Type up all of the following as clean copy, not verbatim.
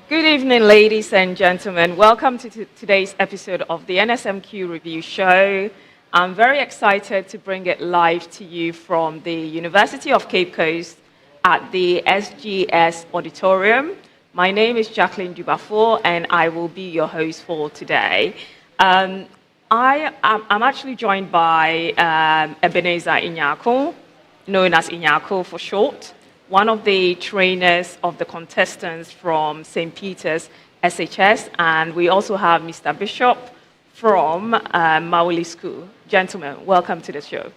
Good evening, ladies and gentlemen. Welcome to today's episode of the NSMQ Review Show. I'm very excited to bring it live to you from the University of Cape Coast at the SGS Auditorium. My name is Jacqueline Dubafo, and I will be your host for today. I'm actually joined by Ebenezer Inyako, known as Inyako for short, one of the trainers of the contestants from St. Peter's SHS, and we also have Mr. Bishop from Mauli School. Gentlemen, welcome to the show.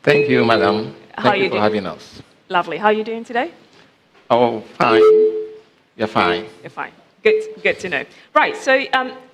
Thank you, madam. Thank you for having us. Lovely. How are you doing today? Oh, fine. You're fine. You're fine. Good to know. Right, so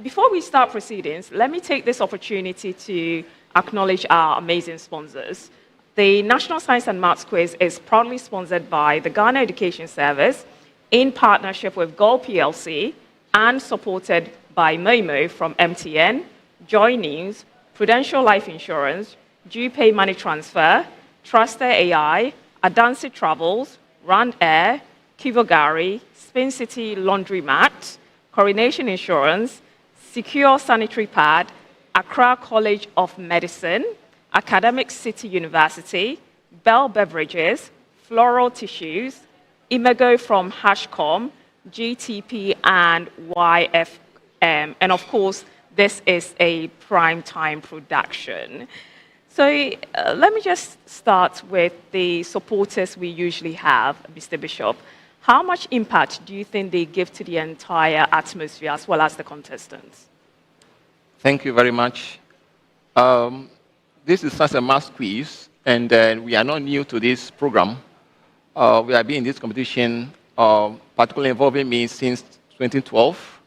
before we start proceedings, let me take this opportunity to acknowledge our amazing sponsors. The National Science and Maths Quiz is proudly sponsored by the Ghana Education Service in partnership with Gold PLC and supported by Momo from MTN, Joy News, Prudential Life Insurance, DuPay Money Transfer, Truster AI, Adansi Travels, Rand Air, Kivogari, Spin City Laundromat, Coronation Insurance, Secure Sanitary Pad, Accra College of Medicine, Academic City University, Bell Beverages, Floral Tissues, Imego from Hashcom, GTP, and YFM. And of course, this is a primetime production. So let me just start with the supporters we usually have, Mr. Bishop. How much impact do you think they give to the entire atmosphere as well as the contestants? Thank you very much. This is such a mass quiz, and we are not new to this program. We have been in this competition, particularly involving me since 2012,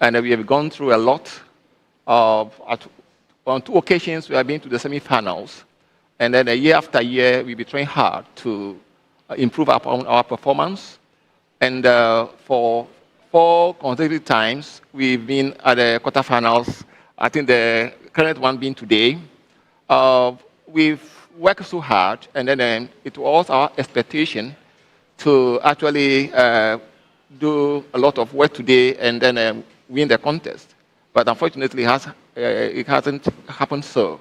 and we have gone through a lot. On 2 occasions, we have been to the semi-finals, and then year after year, we've been trying hard to improve our performance. And for 4 consecutive times, we've been at the quarterfinals. I think the current one being today. We've worked so hard, and then it was our expectation to actually do a lot of work today and then win the contest. But unfortunately, it hasn't happened so.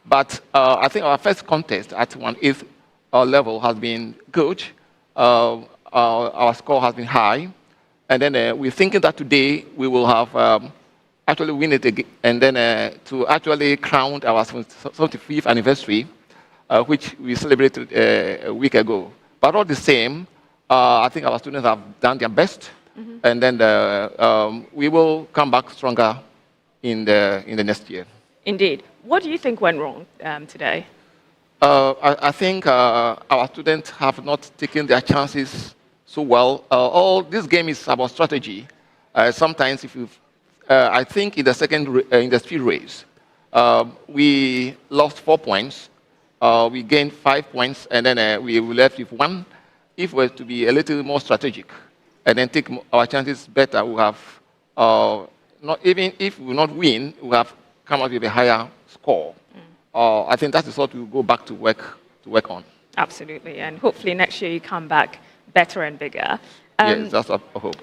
But I think our first contest at 1/8 level has been good. Our score has been high. And then we're thinking that today we will have actually win it again, and then to actually crown our 75th anniversary, which we celebrated a week ago. But all the same, I think our students have done their best, and then we will come back stronger in the next year. Indeed. What do you think went wrong today? I think our students have not taken their chances so well. All this game is about strategy. Sometimes if you I think in the second in the speed race, we lost 4 points. We gained 5 points, and then we were left with 1. If we were to be a little more strategic and then take our chances better, we have not even if we will not win, we have come out with a higher score. I think that is what we'll go back to work on. Absolutely, and hopefully next year you come back better and bigger. Yes, that's what I hope.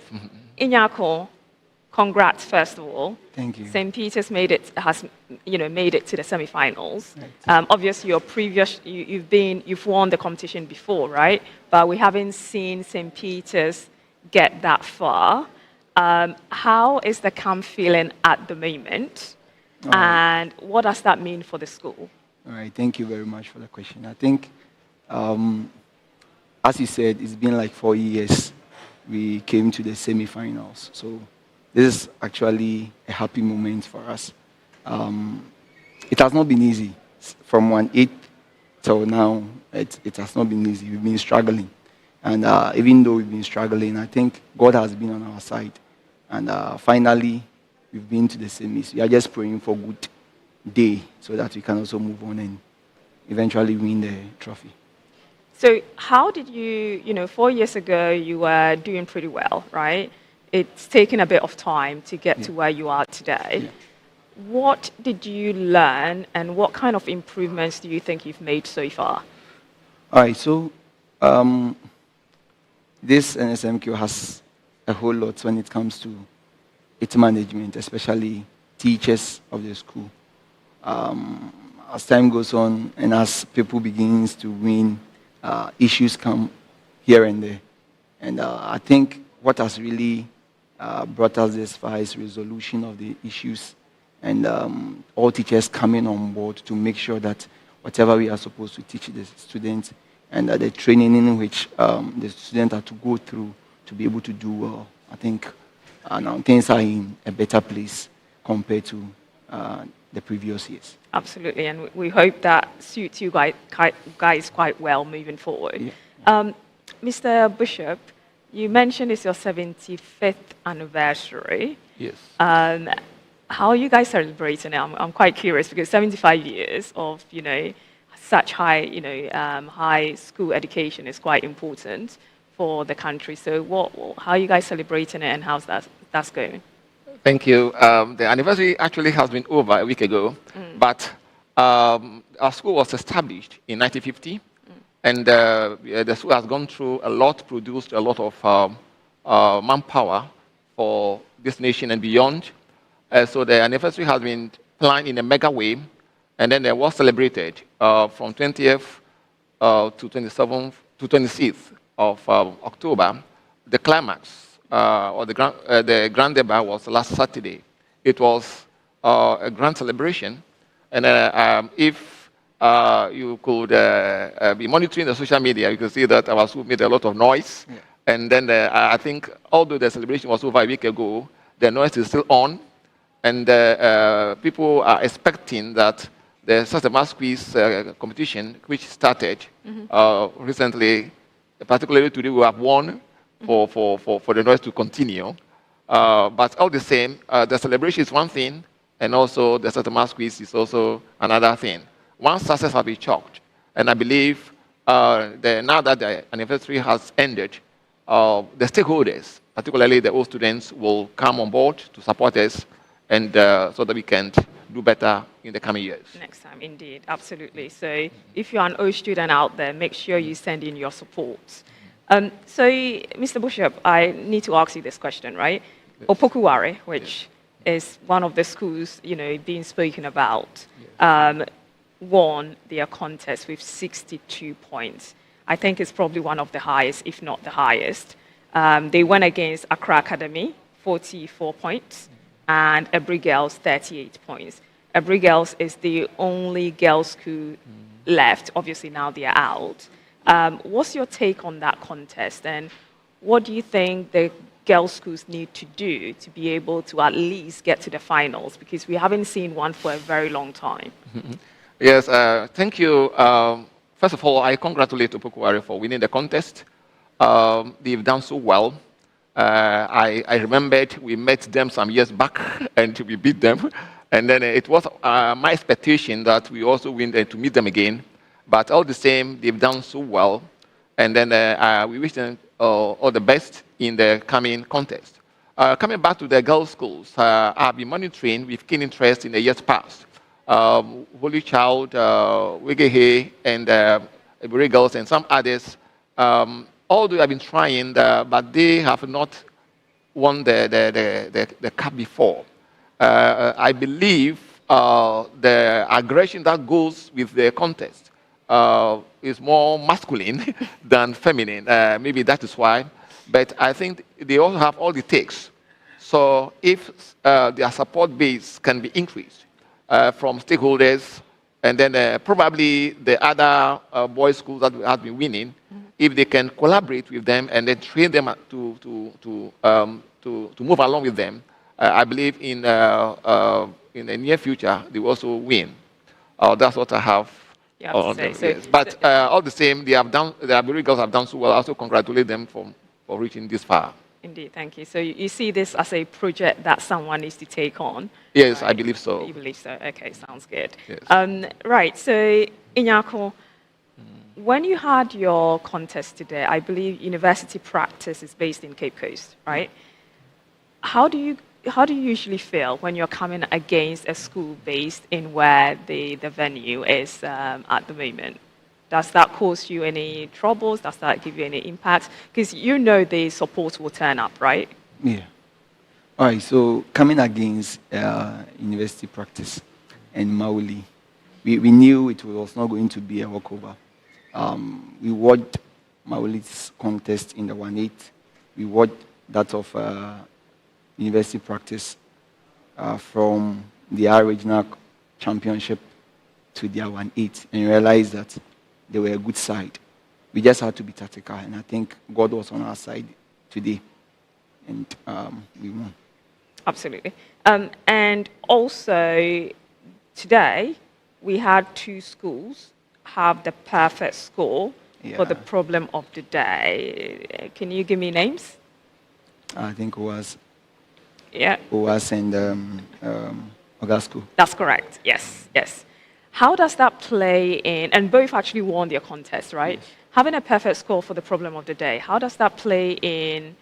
Inyako, congrats, first of all. Thank you. St. Peter's has made it to the semi-finals. Right. Obviously, you've won the competition before, right? But we haven't seen St. Peter's get that far. How is the camp feeling at the moment? And what does that mean for the school? All right. Thank you very much for the question. I think, as you said, it's been like 4 years we came to the semi-finals. So this is actually a happy moment for us. It has not been easy. From 1/8 till now, it has not been easy. We've been struggling. And even though we've been struggling, I think God has been on our side. And finally, we've been to the semis. We are just praying for a good day so that we can also move on and eventually win the trophy. So how did you 4 years ago, you were doing pretty well, right? It's taken a bit of time to get to where you are today. Yeah. What did you learn, and what kind of improvements do you think you've made so far? All right, so this NSMQ has a whole lot when it comes to its management, especially teachers of the school. As time goes on and as people begins to win, issues come here and there. And I think what has really brought us this far is resolution of the issues and all teachers coming on board to make sure that whatever we are supposed to teach the students and the training in which the students are to go through to be able to do well. I think now things are in a better place compared to the previous years. Absolutely, and we hope that suits you guys quite well moving forward. Yeah. Mr. Bishop, you mentioned it's your 75th anniversary. Yes. How are you guys celebrating it? I'm quite curious because 75 years of, such high, high school education is quite important for the country. So how are you guys celebrating it and how's that's going? Thank you. The anniversary actually has been over a week ago, but our school was established in 1950, and the school has gone through a lot, produced a lot of manpower for this nation and beyond. So the anniversary has been planned in a mega way, and then it was celebrated from 20th to 27th to 26th of October. The climax or the grand debate was last Saturday. It was a grand celebration, and if you could be monitoring the social media, you could see that our school made a lot of noise. Yeah. And then I think, although the celebration was over a week ago, the noise is still on, and people are expecting that the mass quiz competition, which started recently, particularly today, we have won for the noise to continue. But all the same, the celebration is one thing, and also the mass quiz is also another thing. One success has been chalked, and I believe now that the anniversary has ended, the stakeholders, particularly the old students, will come on board to support us, and so that we can do better in the coming years. Next time, indeed, absolutely. So if you're an old student out there, make sure you send in your support. So, Mr. Bishop, I need to ask you this question, right? Yes. Opokuware, which is one of the schools, being spoken about, won their contest with 62 points. I think it's probably one of the highest, if not the highest. They went against Accra Academy, 44 points, and Ebri Girls, 38 points. Ebri Girls is the only girls' school left. Obviously, now they are out. What's your take on that contest, and what do you think the girls' schools need to do to be able to at least get to the finals? Because we haven't seen one for a very long time. Yes, thank you. First of all, I congratulate Opokuware for winning the contest. They've done so well. I remembered we met them some years back and we beat them. And then it was my expectation that we also win to meet them again. But all the same, they've done so well. And then we wish them all the best in the coming contest. Coming back to the girls' schools, I've been monitoring with keen interest in the years past. Holy Child, Wigehe, and Ebri Girls, and some others, although have been trying, but they have not won the cup before. I believe the aggression that goes with the contest is more masculine than feminine. Maybe that is why. But I think they also have all it takes. So if their support base can be increased from stakeholders, and then probably the other boys' schools that have been winning, if they can collaborate with them and then train them to move along with them, I believe in the near future they will also win. That's what I have. But all the same, the Aburi girls have done so well. I also congratulate them for reaching this far. Indeed, thank you. So you see this as a project that someone needs to take on? Yes, right? I believe so. You believe so? Okay, sounds good. Yes. Right, so Inyako, when you had your contest today, I believe university practice is based in Cape Coast, right? How do you usually feel when you're coming against a school based in where the venue is at the moment? Does that cause you any troubles? Does that give you any impact? Because you know the support will turn up, right? Yeah. All right, so coming against university practice and Mauli, we knew it was not going to be a walkover. We watched Mauli's contest in the 1/8. We watched that of university practice from the regional championship to their 1/8 and realized that they were a good side. We just had to be tactical, and I think God was on our side today, and we won. Absolutely. And also, today, we had two schools have the perfect score for the Yeah. problem of the day. Can you give me names? I think it was Yeah, OAS and Ogasco. that's correct. Yes, yes. How does that play in, and both actually won their contest, right? Yes. Having a perfect score for the problem of the day, how does that play in,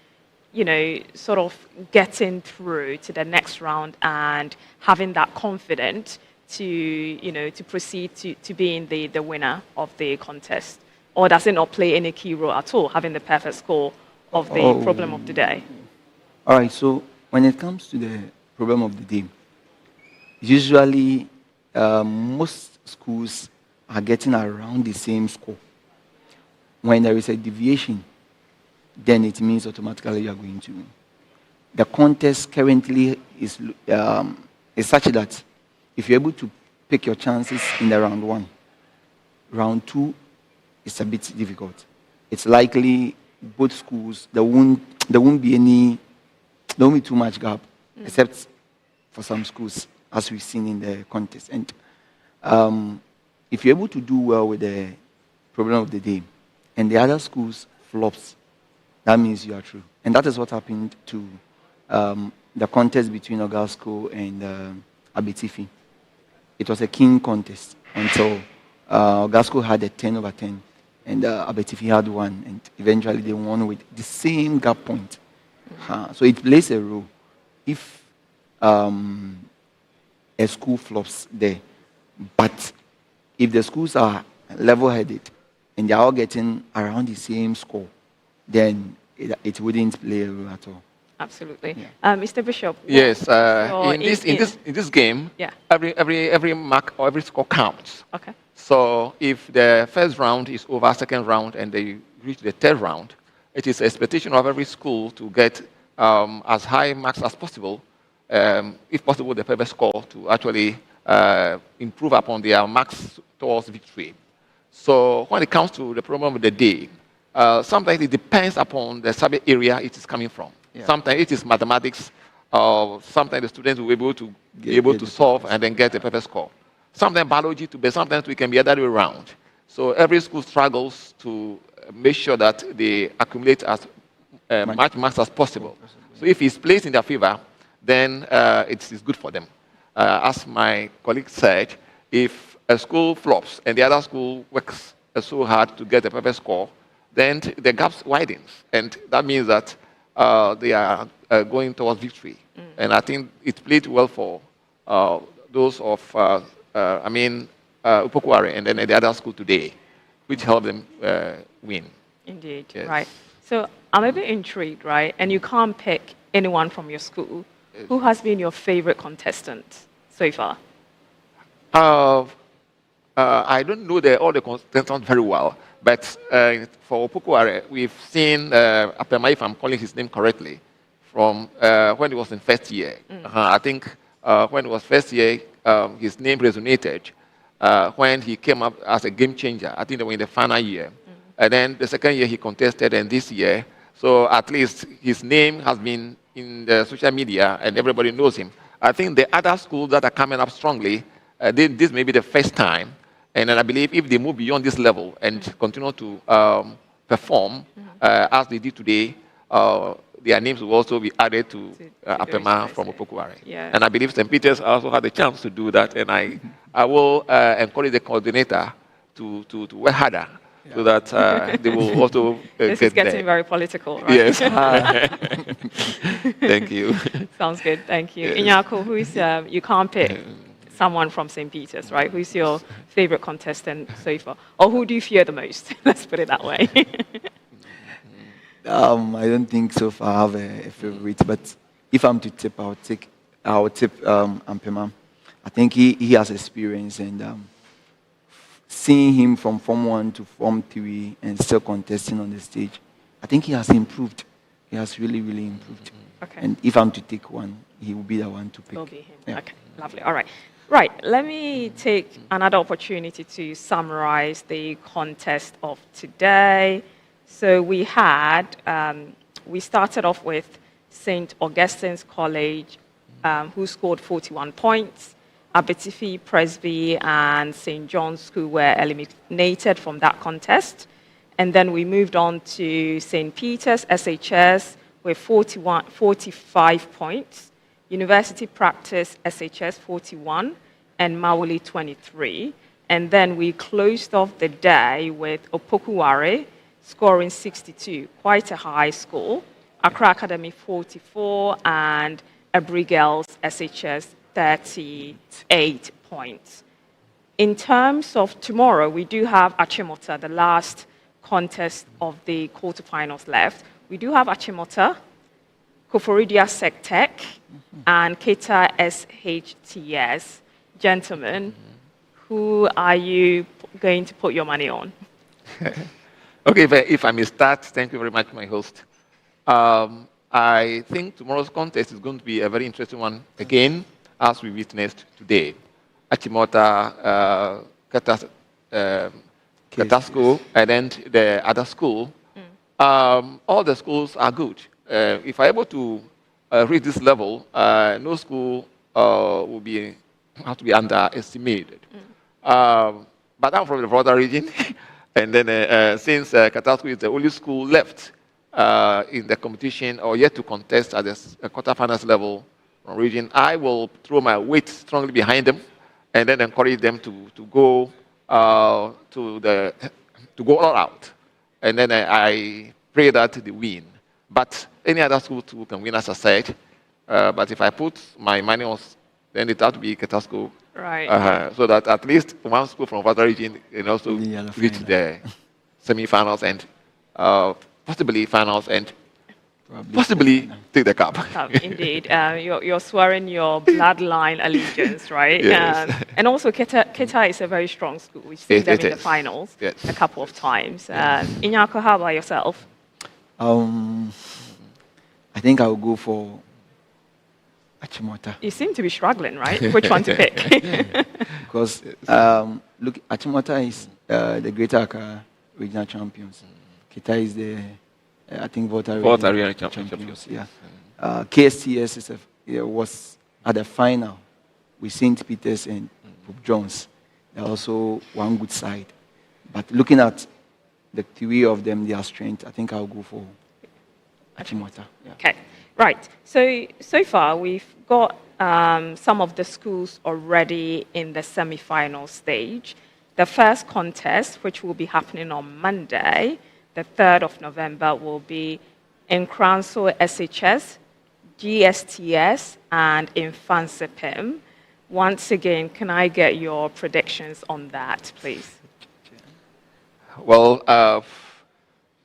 sort of getting through to the next round and having that confidence to proceed to being the winner of the contest? Or does it not play any key role at all, having the perfect score of the problem of the day? All right, so when it comes to the problem of the day, usually most schools are getting around the same score. When there is a deviation, then it means automatically you are going to win. The contest currently is such that if you're able to pick your chances in the round 1, round 2 is a bit difficult. It's likely both schools there won't be too much gap, except for some schools, as we've seen in the contest. And if you're able to do well with the problem of the day, and the other schools flops, that means you are through. And that is what happened to the contest between Ogasco and Abetifi. It was a keen contest until Ogasco had a 10/10, and Abetifi had 1, and eventually they won with the same gap point. So it plays a role. If a school flops there, but if the schools are level-headed and they are all getting around the same score, then it wouldn't play a role at all. Absolutely. Yeah. Mr. Bishop. Yes, your in this game, Yeah. every mark or every score counts. Okay. So if the first round is over, second round, and they reach the third round, it is expectation of every school to get as high marks as possible, if possible, the perfect score to actually improve upon their marks towards victory. So when it comes to the problem of the day, sometimes it depends upon the subject area it is coming from. Yeah. Sometimes it is mathematics, sometimes the students will be able to solve and then get a perfect score. Sometimes biology sometimes we can be other way around. So every school struggles to make sure that they accumulate as much marks as possible. So if it's placed in their favor, then it is good for them. As my colleague said, if a school flops and the other school works so hard to get a perfect score, then the gap widens. And that means that they are going towards victory. And I think it played well for those of, Upokware and then the other school today, which helped them win. Indeed. Yes. Right. So I'm a bit intrigued, right? And you can't pick anyone from your school. Who has been your favorite contestant so far? I don't know all the contestants very well, but for Upokware, we've seen Apema, if I'm calling his name correctly, from when he was in first year. I think when he was first year, his name resonated when he came up as a game changer. I think they were in the final year. And then the second year he contested, and this year, so at least his name has been in the social media and everybody knows him. I think the other schools that are coming up strongly, this may be the first time. And then I believe if they move beyond this level and continue to perform as they did today, their names will also be added to Apema from Upokware. Yeah. And I believe St. Peter's also had the chance to do that. And I will encourage the coordinator to work harder so that they will also This get is getting there. very political, right? Yes. Thank you. Sounds good. Thank you. Yes. Inyako, who is, you can't pick someone from St. Peter's, right? Who's your favorite contestant so far? Or who do you fear the most? Let's put it that way. I don't think so far I have a favorite, but if I'm to tip, I'll tip Ampema. I think he has experience, and seeing him from Form 1 to Form 3 and still contesting on the stage, I think he has improved. He has really, really improved. Okay. And if I'm to take one, he will be the one to pick. Will be him. Yeah. Okay, lovely. All right. Right, let me take another opportunity to summarize the contest of today. So we started off with St. Augustine's College, who scored 41 points. Abetifi, Presby, and St. John's School were eliminated from that contest. And then we moved on to St. Peter's SHS with 45 points. University Practice SHS 41 and Mawuli 23. And then we closed off the day with Opokuware scoring 62, quite a high score. Accra Academy 44 and Abrigels SHS 38 points. In terms of tomorrow, we do have Achimota, the last contest of the quarterfinals left. We do have Achimota, Koforidia Sectec, and Keta SHTS. Gentlemen, who are you going to put your money on? Okay, if I may start, thank you very much, my host. I think tomorrow's contest is going to be a very interesting one again, as we witnessed today. Achimota, Katasco, and then the other school. All the schools are good. If I'm able to reach this level, no school will have to be underestimated. But I'm from the border region, and then since Katasco is the only school left in the competition or yet to contest at the quarterfinals level region, I will throw my weight strongly behind them, and then encourage them to go to go all out, and then I pray that they win. But any other school too can win, as I said. But if I put my money on, then it has to be Katasco. Right. So that at least one school from other region can also reach the semi-finals and possibly finals and possibly take the cup. Indeed. You're swearing your bloodline allegiance, right? Yes. And also, Keta is a very strong school. We've seen them in the finals a couple of times. Inyako, how about yourself? I think I'll go for Achimota. You seem to be struggling, right? Which one to pick? Because, look, Achimota is the Greater Accra regional champions. Keta is the, I think, Volta regional champions. Yeah. KSTS was at the final with St. Peter's and Pope John's. They're also one good side. But looking at the three of them, their strength, I think I'll go for Achimota. Yeah. Okay, right. So far, we've got some of the schools already in the semi-final stage. The first contest, which will be happening on Monday, the 3rd of November, will be Nkranso SHS, GSTS, and Infansipim. Once again, can I get your predictions on that, please? Well,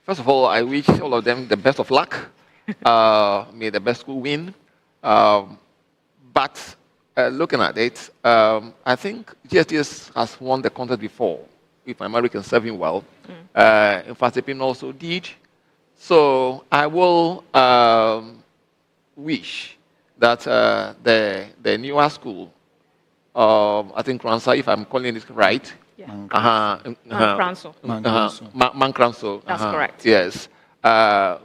first of all, I wish all of them the best of luck. May the best school win. But looking at it, I think GSTS has won the contest before, if my memory can serve him well. In fact, Pim also did. So I will wish that the newer school, I think Kransa, if I'm calling it right. Yeah. Mankranso. That's correct. Yes.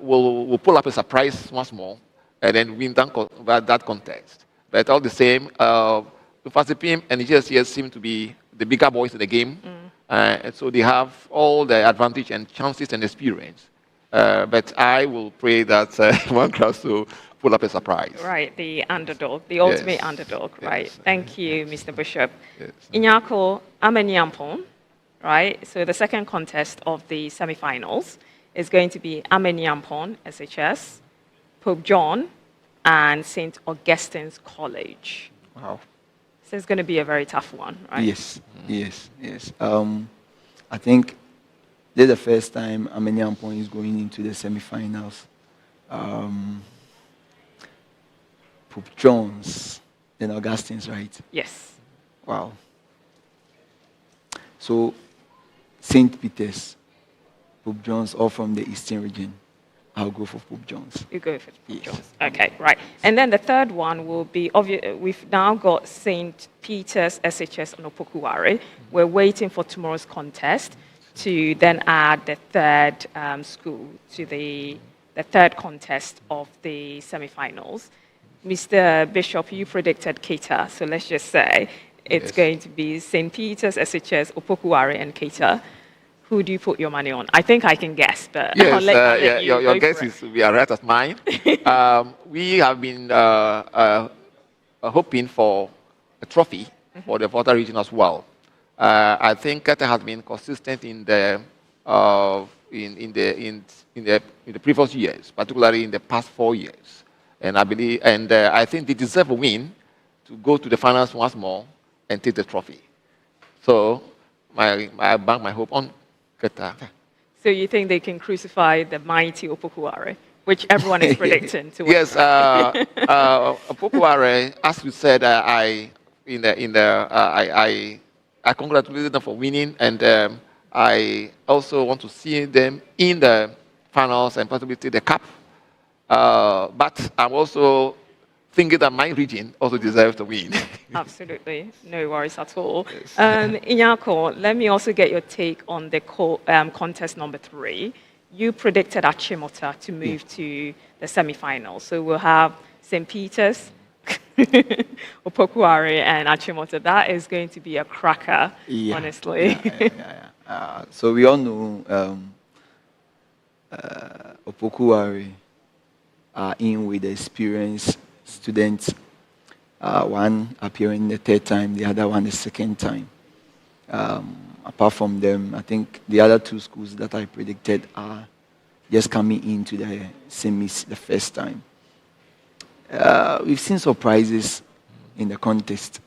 We'll pull up a surprise once more and then win that contest. But all the same, Fasipim and GSCS seem to be the bigger boys in the game. And so they have all the advantage and chances and experience. But I will pray that Mankranso pull up a surprise. Right, the underdog, the ultimate underdog, right? Yes. Thank you, Mr. Bishop. Yes. Inyako Amenyampon, right? So the second contest of the semi-finals is going to be Amenyampon, SHS, Pope John, and St. Augustine's College. Wow. So it's going to be a very tough one, right? Yes, yes, yes. I think this is the first time Armenian Point is going into the semi-finals. Pope John's, then Augustine's, right? Yes. Wow. So, St. Peter's, Pope John's, all from the Eastern region. I'll go for Pope John's. You go for Pope Yes. John's. Okay, right. And then the third one will be, we've now got St. Peter's SHS on Opokuware. We're waiting for tomorrow's contest to then add the third school to the third contest of the semi-finals. Mr. Bishop, you predicted Keita, so let's just say it's going to be St. Peter's SHS, Opokuware, and Keita. Who do you put your money on? I think I can guess, but Yes, I'll let you your go guess for it. is we are right as mine. We have been hoping for a trophy for the Volta region as well. I think Kata has been consistent in the previous years, particularly in the past 4 years. And I believe, I think they deserve a win to go to the finals once more and take the trophy. So I bank my hope on Kata. So you think they can crucify the mighty Opokuware, which everyone is predicting to win? Yes, Opokuware, as you said, I congratulate them for winning, and I also want to see them in the finals and possibly take the cup. But I'm also thinking that my region also deserves to win. Absolutely, no worries at all. Inyako, let me also get your take on the contest number 3. You predicted Achimota to move to the semi-finals. So we'll have St. Peter's, Opokuware, and Achimota. That is going to be a cracker, honestly. So we all know Opokuware are in with the experienced students. One appearing the third time, the other one the second time. Apart from them, I think the other 2 schools that I predicted are just coming into the semis the first time. We've seen surprises in the contest.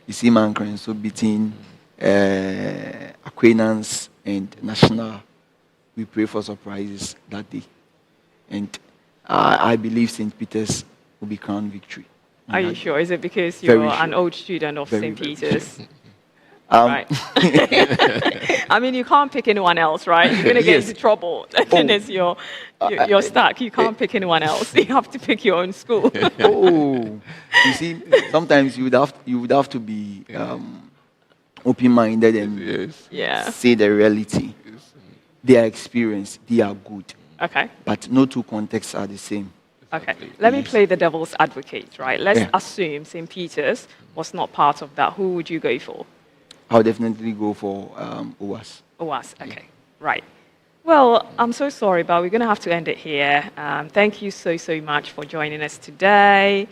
You see Mankran so beating Acquaintance and National. We pray for surprises that day. And I believe St. Peter's will be crowned victory. Are you sure? Is it because you're an old student of St. Peter's? Right. I mean, you can't pick anyone else, right? You're going to get into trouble. Then it's you're stuck. You can't pick anyone else. You have to pick your own school. You see, sometimes you would have to be open-minded and say the reality. They are experienced. They are good. Okay. But no 2 contexts are the same. Okay, let me play the devil's advocate, right? Let's assume St. Peter's was not part of that. Who would you go for? I'll definitely go for OWAS. OWAS, okay, right. Well, I'm so sorry, but we're going to have to end it here. Thank you so much for joining us today.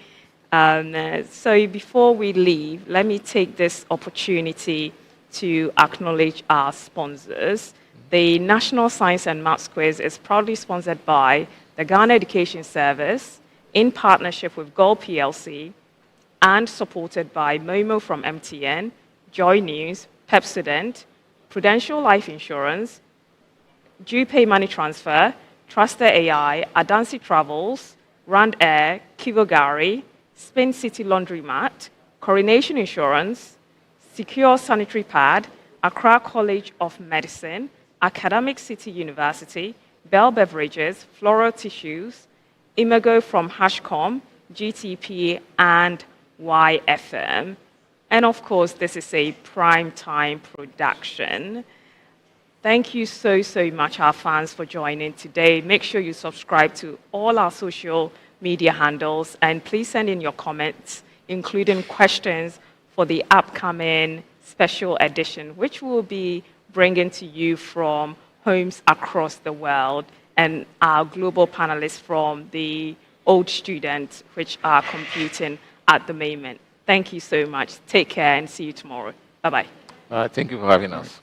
So before we leave, let me take this opportunity to acknowledge our sponsors. The National Science and Maths Quiz is proudly sponsored by the Ghana Education Service in partnership with Gold PLC and supported by Momo from MTN, Joy News, Pepsodent, Prudential Life Insurance, DuPay Money Transfer, Truster AI, Adansi Travels, Rand Air, Kivogari, Spin City Laundromat, Coronation Insurance, Secure Sanitary Pad, Accra College of Medicine, Academic City University, Bell Beverages, Floral Tissues, Imago from Hashcom, GTP, and YFM. And of course, this is a prime time production. Thank you so much, our fans, for joining today. Make sure you subscribe to all our social media handles, and please send in your comments, including questions for the upcoming special edition, which we'll be bringing to you from homes across the world, and our global panelists from the old students, which are competing at the moment. Thank you so much. Take care and see you tomorrow. Bye-bye. Thank you for having us.